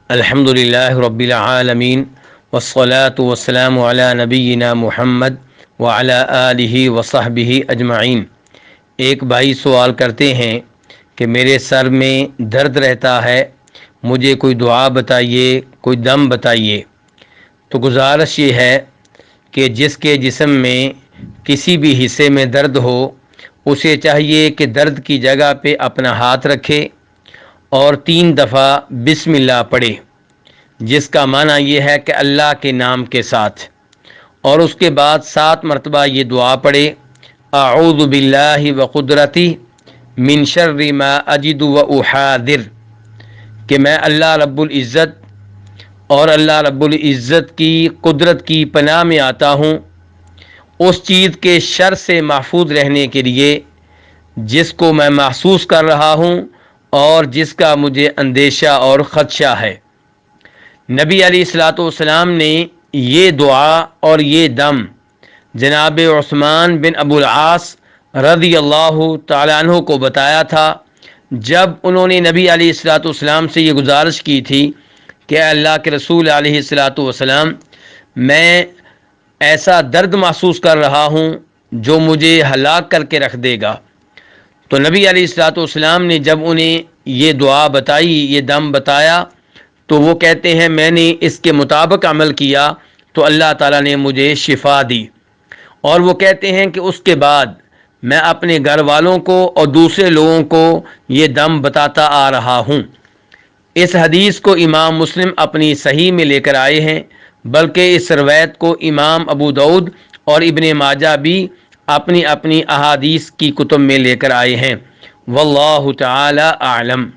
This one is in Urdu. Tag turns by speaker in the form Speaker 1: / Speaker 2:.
Speaker 1: الحمد للہ رب العالمین والصلاة والسلام علی نبینا محمد وعلی آلہ وصحبہ اجمعین۔ ایک بھائی سوال کرتے ہیں کہ میرے سر میں درد رہتا ہے، مجھے کوئی دعا بتائیے، کوئی دم بتائیے۔ تو گزارش یہ ہے کہ جس کے جسم میں کسی بھی حصے میں درد ہو، اسے چاہیے کہ درد کی جگہ پہ اپنا ہاتھ رکھے اور 3 دفعہ بسم اللہ پڑھے، جس کا معنی یہ ہے کہ اللہ کے نام کے ساتھ، اور اس کے بعد 7 مرتبہ یہ دعا پڑھے، اعوذ باللہ وقدرتی من شر ما اجد واحاذر، کہ میں اللہ رب العزت اور اللہ رب العزت کی قدرت کی پناہ میں آتا ہوں اس چیز کے شر سے محفوظ رہنے کے لیے جس کو میں محسوس کر رہا ہوں اور جس کا مجھے اندیشہ اور خدشہ ہے۔ نبی علیہ الصلوۃ والسلام نے یہ دعا اور یہ دم جناب عثمان بن ابو العاص رضی اللہ تعالیٰ عنہ کو بتایا تھا جب انہوں نے نبی علیہ الصلوۃ والسلام سے یہ گزارش کی تھی کہ اے اللہ کے رسول علیہ الصلوۃ والسلام، میں ایسا درد محسوس کر رہا ہوں جو مجھے ہلاک کر کے رکھ دے گا۔ تو نبی علیہ الصلوۃ والسلام نے جب انہیں یہ دعا بتائی، یہ دم بتایا، تو وہ کہتے ہیں میں نے اس کے مطابق عمل کیا تو اللہ تعالیٰ نے مجھے شفا دی، اور وہ کہتے ہیں کہ اس کے بعد میں اپنے گھر والوں کو اور دوسرے لوگوں کو یہ دم بتاتا آ رہا ہوں۔ اس حدیث کو امام مسلم اپنی صحیح میں لے کر آئے ہیں، بلکہ اس روایت کو امام ابو داؤد اور ابن ماجہ بھی اپنی اپنی احادیث کی کتب میں لے کر آئے ہیں۔ واللہ تعالی اعلم۔